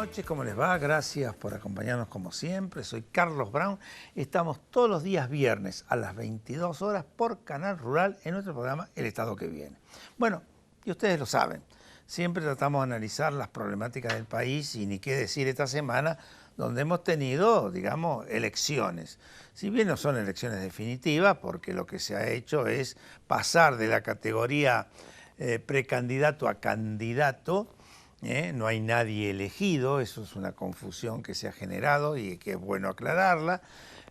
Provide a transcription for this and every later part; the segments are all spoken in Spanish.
noches, ¿cómo les va? Gracias por acompañarnos como siempre. Soy Carlos Brown. Estamos todos los días viernes a las 22 horas por Canal Rural en nuestro programa El Estado que Viene. Bueno, y ustedes lo saben, siempre tratamos de analizar las problemáticas del país y ni qué decir esta semana donde hemos tenido, digamos, elecciones. Si bien no son elecciones definitivas, porque lo que se ha hecho es pasar de la categoría precandidato a candidato. No hay nadie elegido, eso es una confusión que se ha generado y que es bueno aclararla,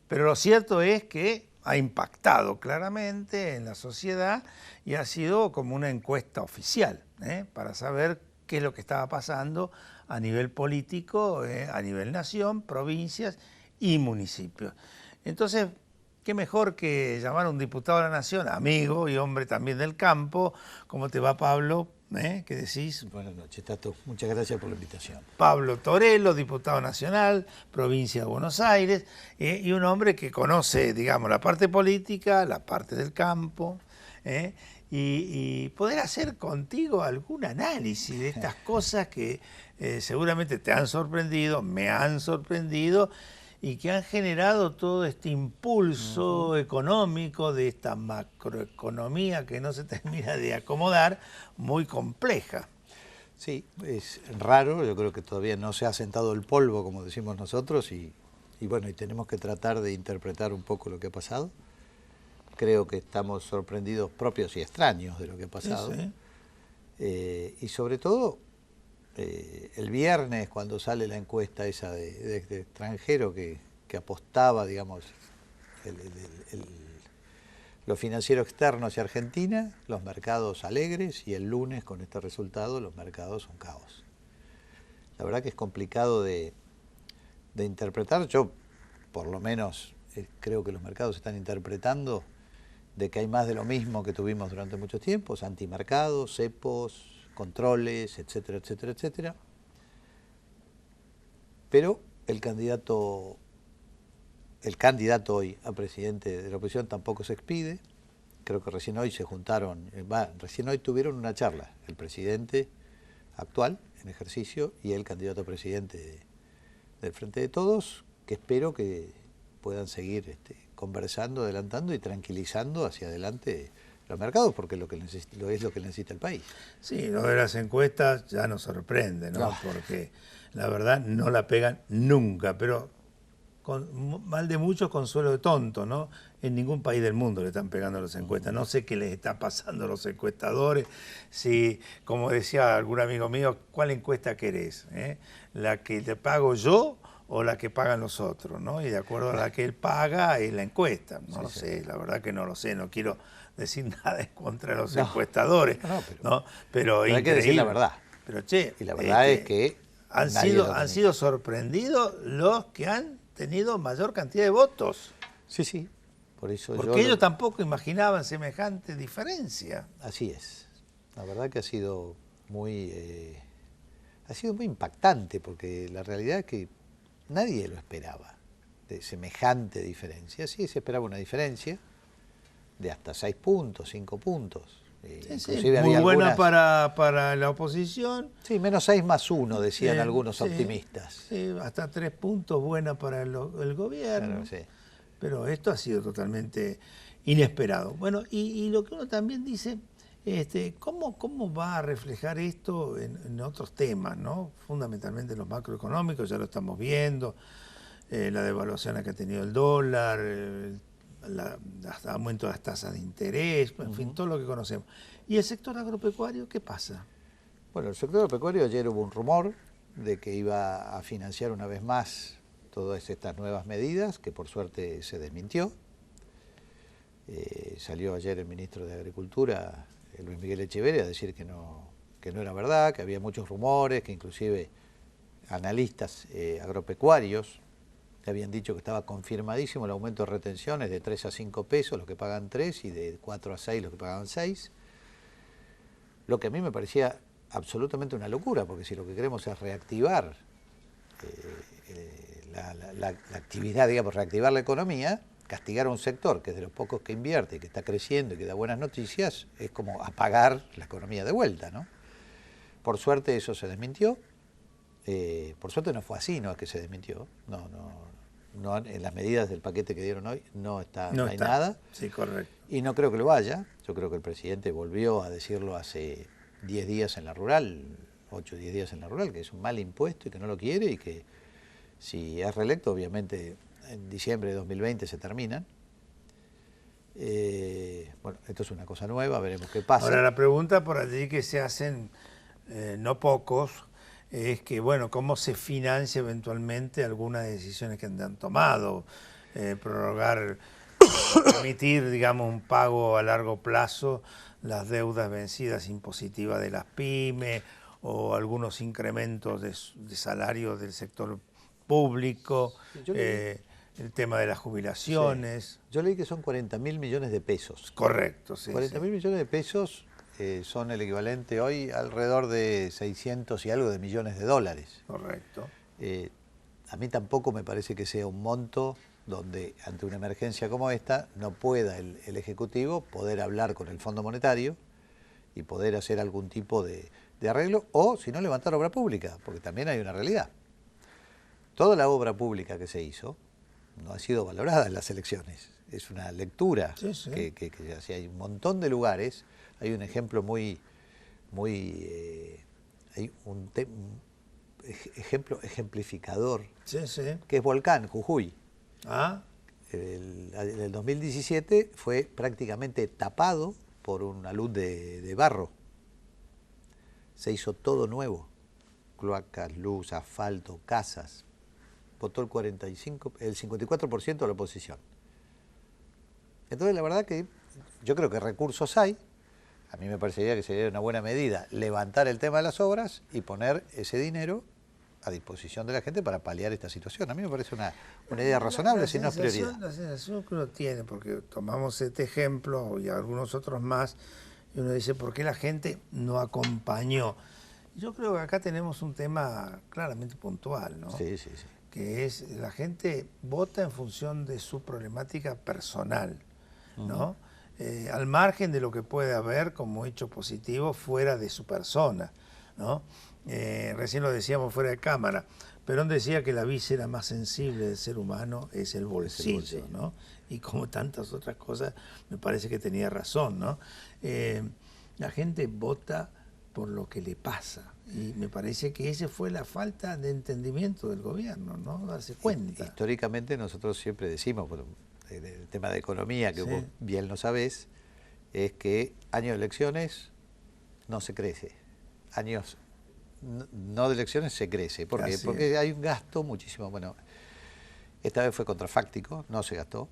pero lo cierto es que ha impactado claramente en la sociedad y ha sido como una encuesta oficial, para saber qué es lo que estaba pasando a nivel político, a nivel nación, provincias y municipios. Entonces, qué mejor que llamar a un diputado de la Nación, amigo y hombre también del campo. ¿Cómo te va, Pablo? ¿Qué decís? Buenas noches, Tato. Muchas gracias por la invitación. Pablo Torello, diputado nacional, provincia de Buenos Aires, y un hombre que conoce, digamos, la parte política, la parte del campo, y poder hacer contigo algún análisis de estas cosas que seguramente te han sorprendido, me han sorprendido, y que han generado todo este impulso económico de esta macroeconomía que no se termina de acomodar, muy compleja. Sí, es raro, yo creo que todavía no se ha sentado el polvo, como decimos nosotros, y bueno, y tenemos que tratar de interpretar un poco lo que ha pasado. Creo que estamos sorprendidos propios y extraños de lo que ha pasado. Sí, sí. Y sobre todo, el viernes, cuando sale la encuesta esa de extranjero que apostaba, digamos, lo financiero externo hacia Argentina, los mercados alegres, y el lunes, con este resultado, los mercados son caos. La verdad que es complicado de interpretar. Yo, por lo menos, creo que los mercados están interpretando de que hay más de lo mismo que tuvimos durante muchos tiempos, antimercados, cepos, controles, etcétera, etcétera, etcétera. Pero el candidato hoy a presidente de la oposición tampoco se expide. Creo que recién hoy se juntaron, recién hoy tuvieron una charla, el presidente actual en ejercicio y el candidato a presidente del Frente de Todos, que espero que puedan seguir conversando, adelantando y tranquilizando hacia adelante los mercados, porque es lo que necesita el país. Sí, lo de las encuestas ya nos sorprende, ¿no? Porque la verdad no la pegan nunca, pero con mal de muchos, consuelo de tonto, ¿no? En ningún país del mundo le están pegando las encuestas. No sé qué les está pasando a los encuestadores. Si, como decía algún amigo mío, ¿cuál encuesta querés? ¿La que te pago yo o la que pagan los otros, ¿no? Y de acuerdo a la que él paga es la encuesta. No lo sé, la verdad que no lo sé, no quiero decir nada en contra de los encuestadores, pero hay que decir la verdad. Pero che, y la verdad es que han sido sorprendidos los que han tenido mayor cantidad de votos. Sí, sí. Por eso porque ellos tampoco imaginaban semejante diferencia. Así es. La verdad que ha sido muy impactante, porque la realidad es que nadie lo esperaba, de semejante diferencia. Sí, se esperaba una diferencia de hasta 6 puntos, 5 puntos. Inclusive muy buena para la oposición. Sí, menos 6 más 1, decían algunos optimistas. Sí, hasta 3 puntos buena para el gobierno. Claro, sí. Pero esto ha sido totalmente inesperado. Bueno, y lo que uno también dice, ¿cómo va a reflejar esto en otros temas, ¿no? Fundamentalmente los macroeconómicos, ya lo estamos viendo, la devaluación que ha tenido el dólar, el aumento de las tasas de interés, en fin, todo lo que conocemos. ¿Y el sector agropecuario qué pasa? Bueno, el sector agropecuario, ayer hubo un rumor de que iba a financiar una vez más todas estas nuevas medidas, que por suerte se desmintió. Salió ayer el ministro de Agricultura, Luis Miguel Echeverría, a decir que no era verdad, que había muchos rumores, que inclusive analistas agropecuarios habían dicho que estaba confirmadísimo el aumento de retenciones de 3 a 5 pesos, los que pagan 3, y de 4 a 6, los que pagaban 6. Lo que a mí me parecía absolutamente una locura, porque si lo que queremos es reactivar la actividad, digamos, reactivar la economía, castigar a un sector que es de los pocos que invierte, que está creciendo y que da buenas noticias, es como apagar la economía de vuelta, ¿no? Por suerte eso se desmintió. Por suerte no fue así, no es que se desmintió. No, en las medidas del paquete que dieron hoy no hay nada. Sí, correcto. Y no creo que lo haya. Yo creo que el presidente volvió a decirlo hace 10 días en la rural, 8 o 10 días en la rural, que es un mal impuesto y que no lo quiere y que si es reelecto, obviamente en diciembre de 2020 se terminan. Bueno, esto es una cosa nueva, veremos qué pasa. Ahora, la pregunta por allí que se hacen, no pocos, es que, bueno, ¿cómo se financia eventualmente algunas decisiones que han tomado? Prorrogar, permitir, digamos, un pago a largo plazo, las deudas vencidas impositivas de las pymes o algunos incrementos de salario del sector público, el tema de las jubilaciones. Sí. Yo leí que son 40.000 millones de pesos. Correcto, sí. 40.000 millones de pesos son el equivalente hoy alrededor de 600 y algo de millones de dólares. Correcto. A mí tampoco me parece que sea un monto donde ante una emergencia como esta no pueda el Ejecutivo poder hablar con el Fondo Monetario y poder hacer algún tipo de arreglo o si no levantar obra pública, porque también hay una realidad. Toda la obra pública que se hizo no ha sido valorada en las elecciones. Es una lectura que si hay un montón de lugares. Hay un ejemplo hay un ejemplo ejemplificador que es Volcán, Jujuy. El 2017 fue prácticamente tapado por una luz de barro. Se hizo todo nuevo. Cloacas, luz, asfalto, casas. Votó el 54% de la oposición. Entonces, la verdad que yo creo que recursos hay. A mí me parecería que sería una buena medida levantar el tema de las obras y poner ese dinero a disposición de la gente para paliar esta situación. A mí me parece una idea razonable, si no es prioridad. La sensación que uno tiene, porque tomamos este ejemplo y algunos otros más, y uno dice, ¿por qué la gente no acompañó? Yo creo que acá tenemos un tema claramente puntual, ¿no? Sí. Que es, la gente vota en función de su problemática personal, ¿no? Al margen de lo que puede haber como hecho positivo fuera de su persona, ¿no? Recién lo decíamos fuera de cámara, Perón decía que la víscera más sensible del ser humano es el bolsillo, ¿no? Y como tantas otras cosas, me parece que tenía razón, ¿no? La gente vota por lo que le pasa. Y me parece que esa fue la falta de entendimiento del gobierno, ¿no? Darse cuenta. Históricamente nosotros siempre decimos, bueno, el tema de economía, que vos bien lo sabés, es que años de elecciones no se crece. Años no de elecciones se crece. ¿Por qué? Porque hay un gasto muchísimo. Bueno, esta vez fue contrafáctico, no se gastó.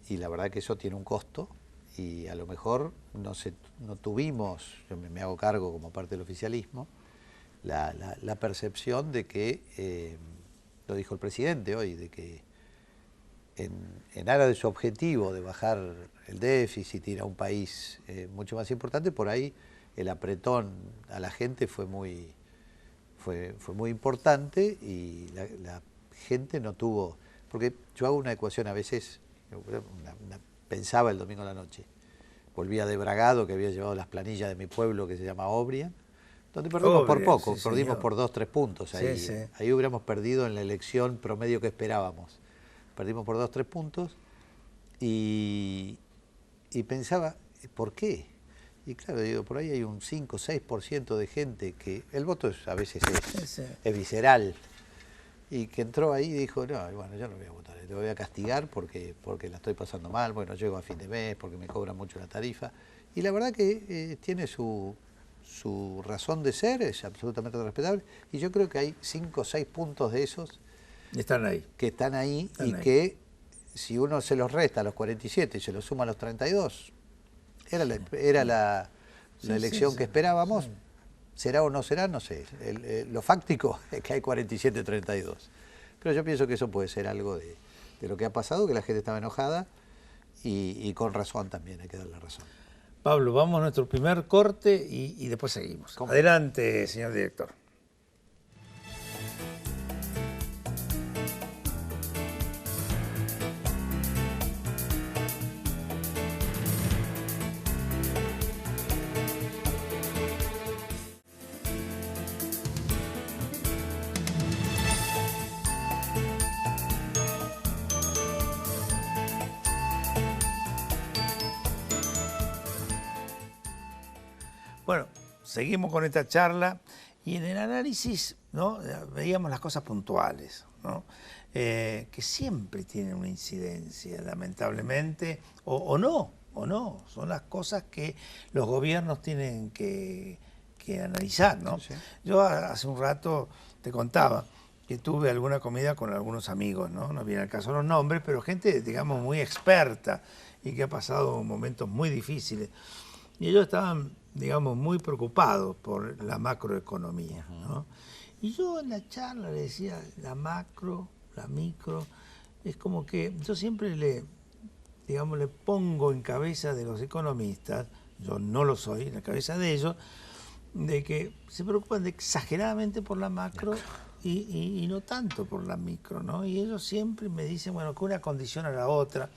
Y la verdad que eso tiene un costo. Y a lo mejor no tuvimos, yo me hago cargo como parte del oficialismo, la percepción de que, lo dijo el presidente hoy, de que en aras de su objetivo de bajar el déficit, ir a un país mucho más importante, por ahí el apretón a la gente fue muy importante y la gente no tuvo, porque yo hago una ecuación a veces, pensaba el domingo a la noche, volvía de Bragado, que había llevado las planillas de mi pueblo que se llama Obrian, donde perdimos por poco, perdimos por 2 o 3 puntos. Ahí hubiéramos perdido en la elección promedio que esperábamos. Perdimos por 2 o 3 puntos y pensaba, ¿por qué? Y claro, digo, por ahí hay un 5 o 6% de gente que el voto a veces es visceral y que entró ahí y dijo, no, bueno, yo no voy a votar, te voy a castigar porque la estoy pasando mal, porque no llego a fin de mes, porque me cobran mucho la tarifa. Y la verdad que tiene su razón de ser, es absolutamente respetable, y yo creo que hay 5 o 6 puntos de esos que están ahí que si uno se los resta a los 47 y se los suma a los 32, era la elección que esperábamos. ¿Será o no será? No sé. Lo fáctico es que hay 47-32. Pero yo pienso que eso puede ser algo de lo que ha pasado, que la gente estaba enojada y con razón también, hay que darle razón. Pablo, vamos a nuestro primer corte y después seguimos. Adelante, señor director. Bueno, seguimos con esta charla y en el análisis, ¿no?, veíamos las cosas puntuales, ¿no?, que siempre tienen una incidencia, lamentablemente, o no, son las cosas que los gobiernos tienen que analizar, ¿no? Sí, sí. Yo hace un rato te contaba que tuve alguna comida con algunos amigos, ¿no? No viene al caso los nombres, pero gente, digamos, muy experta y que ha pasado momentos muy difíciles. Y ellos estaban, digamos, muy preocupados por la macroeconomía, ¿no? Y yo en la charla le decía, la macro, la micro, es como que yo siempre le pongo en cabeza de los economistas, yo no lo soy, en la cabeza de ellos, de que se preocupan exageradamente por la macro y no tanto por la micro, ¿no? Y ellos siempre me dicen, bueno, que una condiciona a la otra.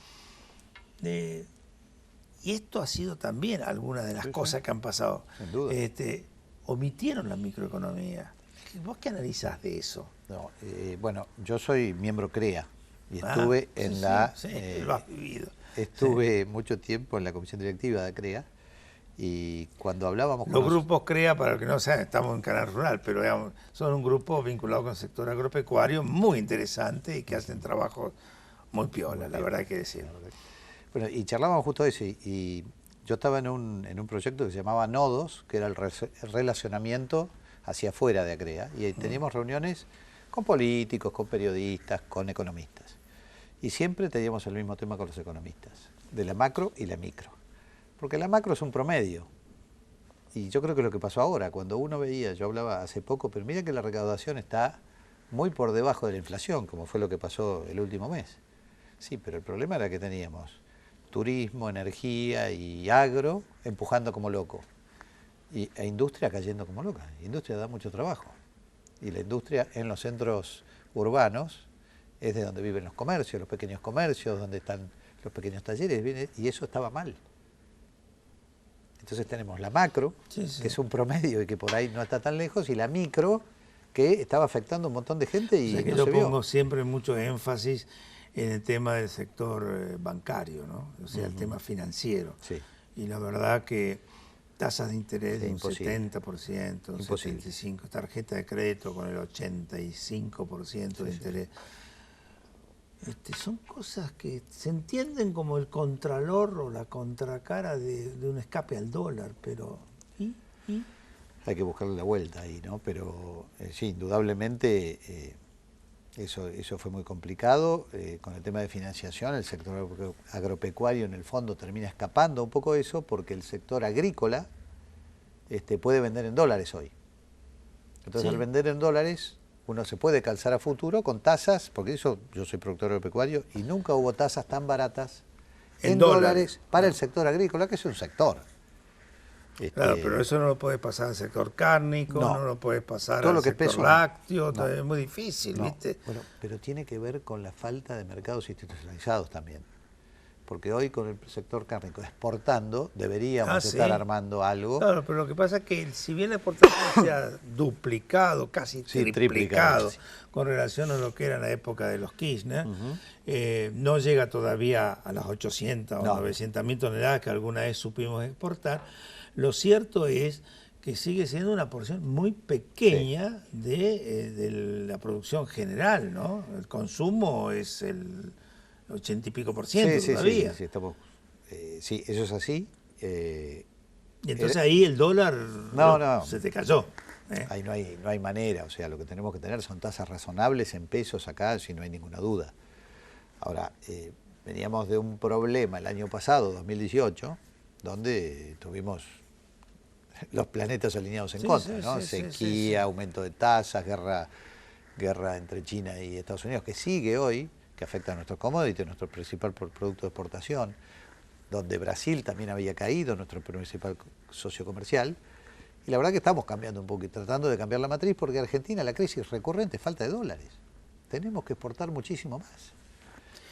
Y esto ha sido también alguna de las cosas que han pasado. Sin duda. Omitieron la microeconomía. ¿Vos qué analizás de eso? No, bueno, yo soy miembro CREA y estuve en la... Sí, lo has vivido. Estuve mucho tiempo en la comisión directiva de CREA y cuando hablábamos con los grupos CREA, para los que no saben, estamos en Canal Rural, pero digamos, son un grupo vinculado con el sector agropecuario muy interesante y que hacen trabajos muy piola, la verdad hay que decir. Bueno, y charlábamos justo de eso y yo estaba en un proyecto que se llamaba Nodos, que era el relacionamiento hacia afuera de ACREA, y teníamos reuniones con políticos, con periodistas, con economistas. Y siempre teníamos el mismo tema con los economistas, de la macro y la micro. Porque la macro es un promedio. Y yo creo que lo que pasó ahora, cuando uno veía, yo hablaba hace poco, pero mira que la recaudación está muy por debajo de la inflación, como fue lo que pasó el último mes. Sí, pero el problema era que teníamos turismo, energía y agro empujando como loco. E industria cayendo como loca. Industria da mucho trabajo. Y la industria en los centros urbanos es de donde viven los comercios, los pequeños comercios, donde están los pequeños talleres, y eso estaba mal. Entonces tenemos la macro, que es un promedio y que por ahí no está tan lejos, y la micro, que estaba afectando a un montón de gente y o sea que no yo se vio. pongo siempre mucho énfasis en el tema del sector bancario, ¿no? O sea, el tema financiero. Sí. Y la verdad que tasas de interés de un Imposible. 70%, un Imposible. 75%, tarjeta de crédito con el 85% de interés. Son cosas que se entienden como el contralor o la contracara de un escape al dólar, pero ¿y? Hay que buscarle la vuelta ahí, ¿no? Pero sí, indudablemente eso fue muy complicado. Con el tema de financiación, el sector agropecuario en el fondo termina escapando un poco de eso porque el sector agrícola puede vender en dólares hoy. Entonces al vender en dólares uno se puede calzar a futuro con tasas, porque yo soy productor agropecuario y nunca hubo tasas tan baratas en dólares para el sector agrícola, que es un sector. Claro, pero eso no lo puedes pasar al sector cárnico, no lo puedes pasar todo al lo que sector es peso, lácteo, no. Es muy difícil, ¿viste? Bueno, pero tiene que ver con la falta de mercados institucionalizados también. Porque hoy con el sector cárnico exportando deberíamos estar armando algo. Claro, pero lo que pasa es que si bien la exportación se ha duplicado, casi triplicado con relación a lo que era en la época de los Kirchner, no llega todavía a las 800 o 900.000 toneladas que alguna vez supimos exportar. Lo cierto es que sigue siendo una porción muy pequeña de la producción general, ¿no? El consumo es el 80 y pico por ciento todavía. Sí, eso es así. Y entonces ahí el dólar se te cayó. Ahí no hay manera, o sea, lo que tenemos que tener son tasas razonables en pesos acá, si no hay ninguna duda. Ahora, veníamos de un problema el año pasado, 2018, donde tuvimos los planetas alineados en contra, ¿no? Sequía, aumento de tasas, guerra entre China y Estados Unidos, que sigue hoy, que afecta a nuestro commodity, nuestro principal producto de exportación, donde Brasil también había caído, nuestro principal socio comercial, y la verdad que estamos cambiando un poquito, tratando de cambiar la matriz, porque Argentina la crisis recurrente es falta de dólares. Tenemos que exportar muchísimo más.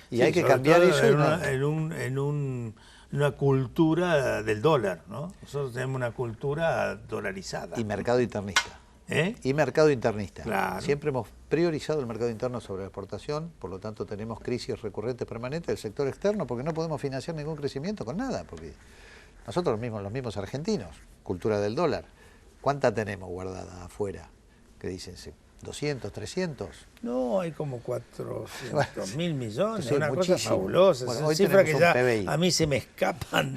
Y hay que cambiar eso. En una cultura del dólar, ¿no? Nosotros tenemos una cultura dolarizada. Y mercado internista. Y mercado internista. Claro. Siempre hemos priorizado el mercado interno sobre la exportación, por lo tanto tenemos crisis recurrentes permanentes del sector externo porque no podemos financiar ningún crecimiento con nada, porque nosotros los mismos argentinos cultura del dólar. ¿Cuánta tenemos guardada afuera? ¿Qué dicen? ¿200, 300? No, hay como 400.000 millones, Sí, una cosa muchísimo. fabulosa. Bueno, Son hoy cifras que tenemos un ya PBI. a mí se me escapan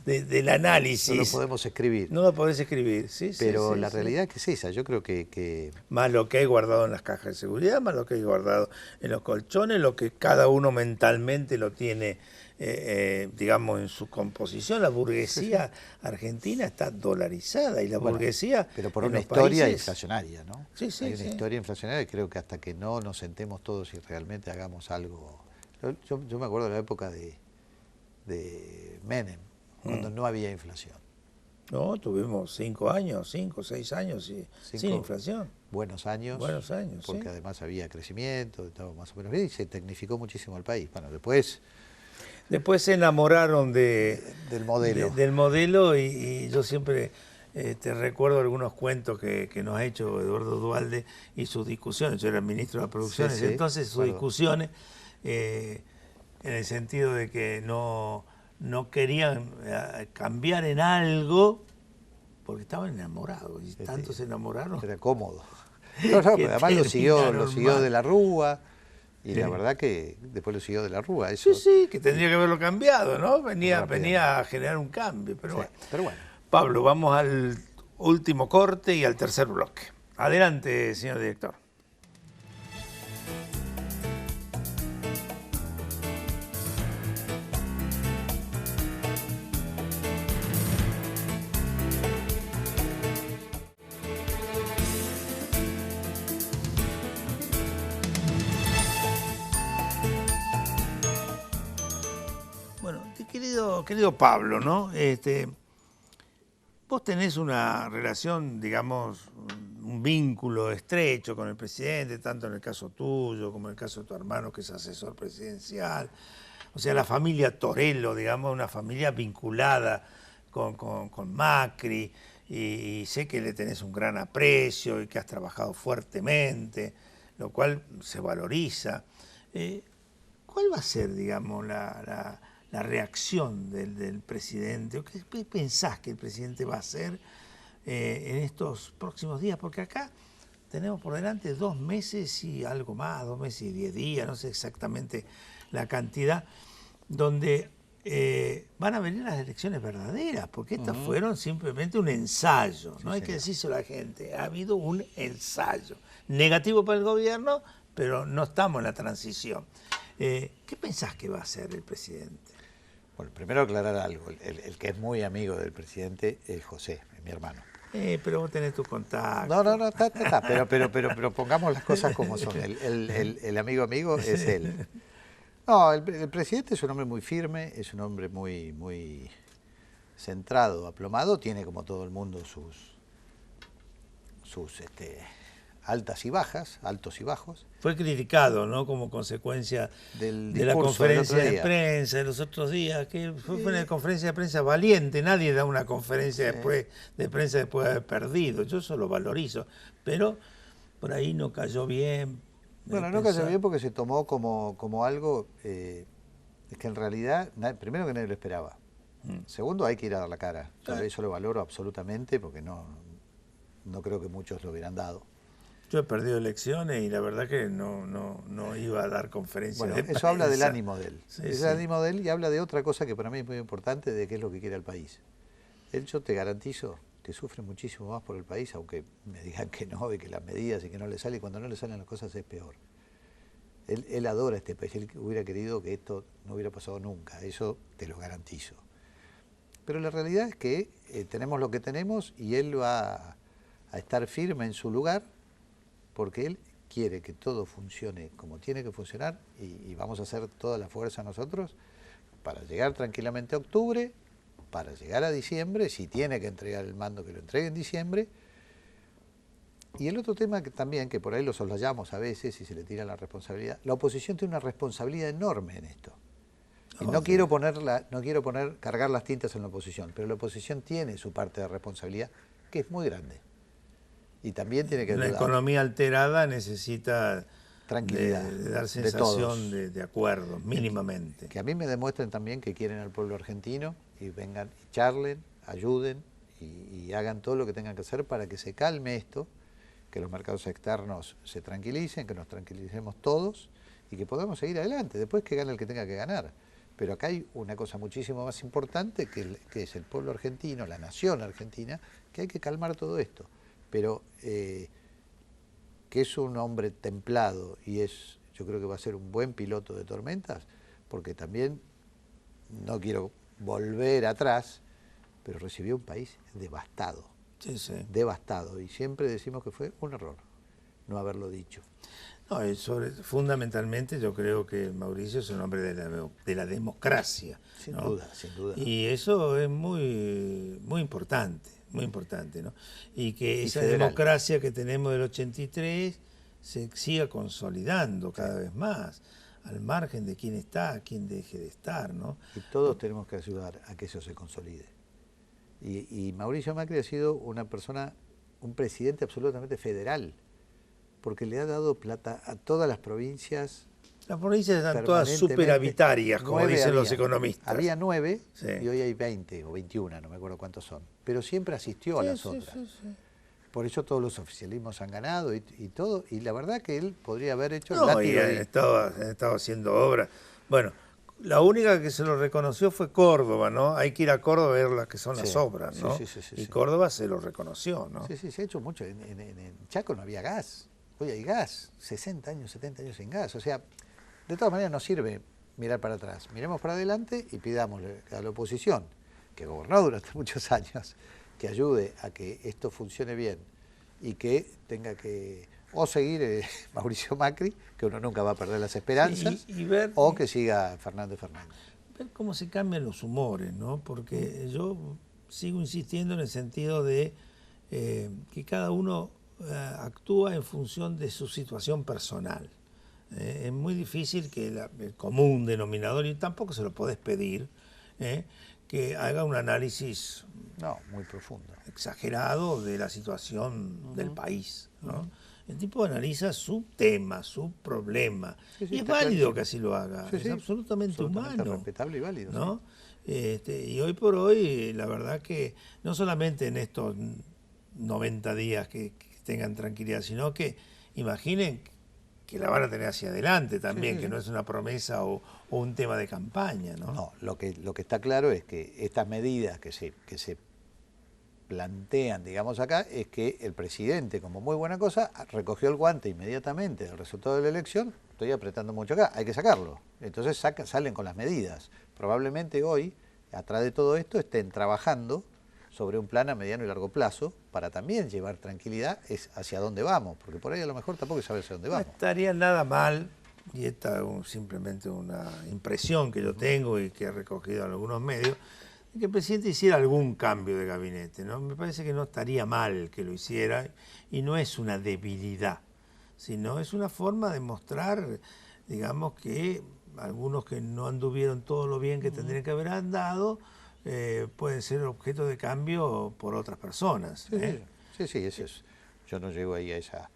del No análisis. lo podemos escribir. No lo podés escribir, sí, Pero sí, la sí. realidad que es esa. Yo creo que Más lo que hay guardado en las cajas de seguridad, más lo que hay guardado en los colchones, lo que cada uno mentalmente lo tiene, digamos, en su composición. La burguesía argentina está dolarizada y la bueno, burguesía pero por en una los historia países... inflacionaria, ¿no? Sí, sí, Hay una sí. historia inflacionaria y creo que hasta que no nos sentemos todos y realmente hagamos algo. Yo me acuerdo de la época de Menem, cuando no había inflación. No, tuvimos 5 años, 5, 6 años sin inflación. Buenos años, porque sí. además había crecimiento, estaba más o menos bien y se tecnificó muchísimo el país. Bueno, después se enamoraron del modelo. del modelo y yo siempre te recuerdo algunos cuentos que nos ha hecho Eduardo Duhalde y sus discusiones. Yo era ministro de las producciones, Sí, sí, entonces sus discusiones en el sentido de que no querían cambiar en algo porque estaban enamorados y tanto se enamoraron. Era cómodo. No, pero además lo siguió mal. de la Rúa y Sí. la verdad que después lo siguió de la Rúa. Eso, Sí, que tendría que haberlo cambiado, ¿no? Venía a generar un cambio, pero bueno. Pero bueno. Pablo, vamos al último corte y al tercer bloque. Adelante, señor director. Bueno, querido Pablo, ¿no? Vos tenés una relación, digamos, un vínculo estrecho con el presidente, tanto en el caso tuyo como en el caso de tu hermano, que es asesor presidencial. O sea, la familia Torello, digamos, una familia vinculada con Macri, y sé que le tenés un gran aprecio y que has trabajado fuertemente, lo cual se valoriza. ¿Cuál va a ser, digamos, la reacción del presidente? ¿Qué pensás que el presidente va a hacer en estos próximos días? Porque acá tenemos por delante 2 meses y algo más, 2 meses y 10 días, no sé exactamente la cantidad, donde van a venir las elecciones verdaderas, porque estas fueron simplemente un ensayo, ¿no? Hay que decírselo a la gente, ha habido un ensayo, negativo para el gobierno, pero no estamos en la transición. ¿Qué pensás que va a hacer el presidente? Bueno, primero aclarar algo. El que es muy amigo del presidente es José, es mi hermano. Pero vos tenés tu contacto. No, está. Pero pongamos las cosas como son. El amigo es él. No, el presidente es un hombre muy firme, es un hombre muy centrado, aplomado. Tiene, como todo el mundo, sus altas y bajas, altos y bajos. Fue criticado, ¿no? Como consecuencia de la conferencia de prensa de los otros días, que fue una conferencia de prensa valiente. Nadie da una conferencia de prensa después de haber perdido. Yo eso lo valorizo, pero por ahí no cayó bien. Bueno, no cayó bien porque se tomó como algo que en realidad, primero que nadie lo esperaba. Segundo, hay que ir a dar la cara. Yo eso lo valoro absolutamente porque no creo que muchos lo hubieran dado. Yo he perdido elecciones y la verdad que no iba a dar conferencias. Bueno, de eso prensa. habla del ánimo de él. Sí, es el ánimo de él y habla de otra cosa que para mí es muy importante, de qué es lo que quiere el país. Yo te garantizo que sufre muchísimo más por el país, aunque me digan que no, y que las medidas y que no le sale, y cuando no le salen las cosas es peor. Él adora este país, él hubiera querido que esto no hubiera pasado nunca, eso te lo garantizo. Pero la realidad es que tenemos lo que tenemos y él va a estar firme en su lugar, porque él quiere que todo funcione como tiene que funcionar y vamos a hacer toda la fuerza nosotros para llegar tranquilamente a octubre, para llegar a diciembre, si tiene que entregar el mando que lo entregue en diciembre. Y el otro tema que también, que por ahí lo soslayamos a veces y se le tira la responsabilidad, la oposición tiene una responsabilidad enorme en esto. Y no quiero cargar las tintas en la oposición, pero la oposición tiene su parte de responsabilidad, que es muy grande. Y también tiene que ayudar. La economía alterada necesita tranquilidad, de dar sensación de acuerdo, mínimamente. Que a mí me demuestren también que quieren al pueblo argentino y vengan y charlen, ayuden y hagan todo lo que tengan que hacer para que se calme esto, que los mercados externos se tranquilicen, que nos tranquilicemos todos y que podamos seguir adelante, después que gane el que tenga que ganar. Pero acá hay una cosa muchísimo más importante que es el pueblo argentino, la nación argentina, que hay que calmar todo esto. Pero que es un hombre templado y yo creo que va a ser un buen piloto de tormentas, porque también no quiero volver atrás, pero recibió un país devastado, devastado, y siempre decimos que fue un error no haberlo dicho. No, fundamentalmente yo creo que Mauricio es un hombre de la democracia. Sin ¿no? duda, sin duda. Y eso es muy importante, ¿no? Y que esa federal. democracia que tenemos del 83 se siga consolidando cada vez más, al margen de quién está, quién deje de estar, ¿no? Y todos tenemos que ayudar a que eso se consolide. Y Mauricio Macri ha sido una persona, un presidente absolutamente federal, porque le ha dado plata a todas las provincias. Las provincias están todas superavitarias, como dicen los economistas. Había 9 y hoy hay 20 o 21, no me acuerdo cuántos son. Pero siempre asistió a las otras. Por eso todos los oficialismos han ganado y todo. Y la verdad que él podría haber hecho el látigo. Han estado haciendo obras. Bueno, la única que se lo reconoció fue Córdoba, ¿no? Hay que ir a Córdoba a ver las que son las obras, ¿no? Y Córdoba se lo reconoció, ¿no? Sí, se ha hecho mucho. En Chaco no había gas. Hoy hay gas, 60 años, 70 años sin gas. O sea, de todas maneras nos sirve mirar para atrás. Miremos para adelante y pidámosle a la oposición, que gobernó durante muchos años, que ayude a que esto funcione bien y que tenga que o seguir Mauricio Macri, que uno nunca va a perder las esperanzas, o que siga Fernández Fernández. Ver cómo se cambian los humores, ¿no? Porque yo sigo insistiendo en el sentido de que cada uno actúa en función de su situación personal. Es muy difícil que el común denominador, y tampoco se lo podés pedir, que haga un análisis muy profundo, exagerado de la situación del país, ¿no? El tipo analiza su tema, su problema, y es válido que así lo haga, es absolutamente humano, respetable y válido, ¿no? Y hoy por hoy, la verdad que no solamente en estos 90 días que tengan tranquilidad, sino que imaginen que la van a tener hacia adelante también, que no es una promesa o un tema de campaña, ¿no? No, lo que está claro es que estas medidas que se plantean, digamos acá, es que el presidente, como muy buena cosa, recogió el guante inmediatamente del resultado de la elección. Estoy apretando mucho acá, hay que sacarlo. Entonces salen con las medidas. Probablemente hoy, atrás de todo esto, estén trabajando sobre un plan a mediano y largo plazo para también llevar tranquilidad hacia dónde vamos, porque por ahí a lo mejor tampoco sabe hacia dónde vamos. No estaría nada mal, y esta es simplemente una impresión que yo tengo y que he recogido en algunos medios, de que el presidente hiciera algún cambio de gabinete, ¿no? Me parece que no estaría mal que lo hiciera, y no es una debilidad, sino es una forma de mostrar, digamos, que algunos que no anduvieron todo lo bien que tendrían que haber andado, pueden ser objeto de cambio por otras personas. Sí, eso es. Yo no llego ahí a esa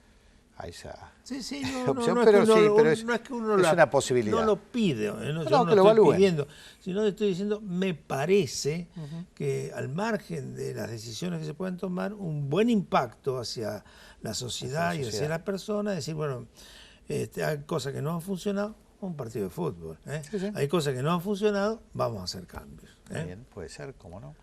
opción, pero es que uno es una posibilidad. No lo pide, yo no que lo estoy pidiendo, sino le estoy diciendo, me parece que al margen de las decisiones que se pueden tomar, un buen impacto hacia la sociedad y hacia la persona, decir, bueno, hay cosas que no han funcionado, un partido de fútbol. Hay cosas que no han funcionado, vamos a hacer cambios. Bien, puede ser, cómo no.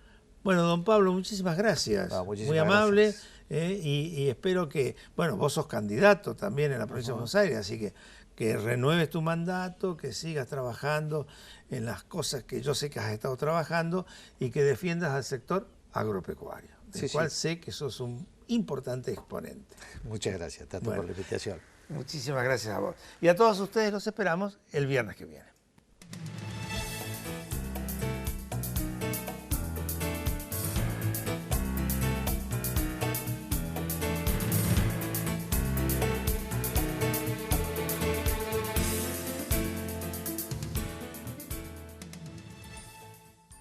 Bueno, don Pablo, muchísimas gracias. Muy amable. Y espero que, bueno, vos sos candidato también en la provincia de Buenos Aires, así que renueves tu mandato, que sigas trabajando en las cosas que yo sé que has estado trabajando y que defiendas al sector agropecuario, del cual sé que sos un importante exponente. Muchas gracias, tanto por la invitación. Muchísimas gracias a vos. Y a todos ustedes los esperamos el viernes que viene.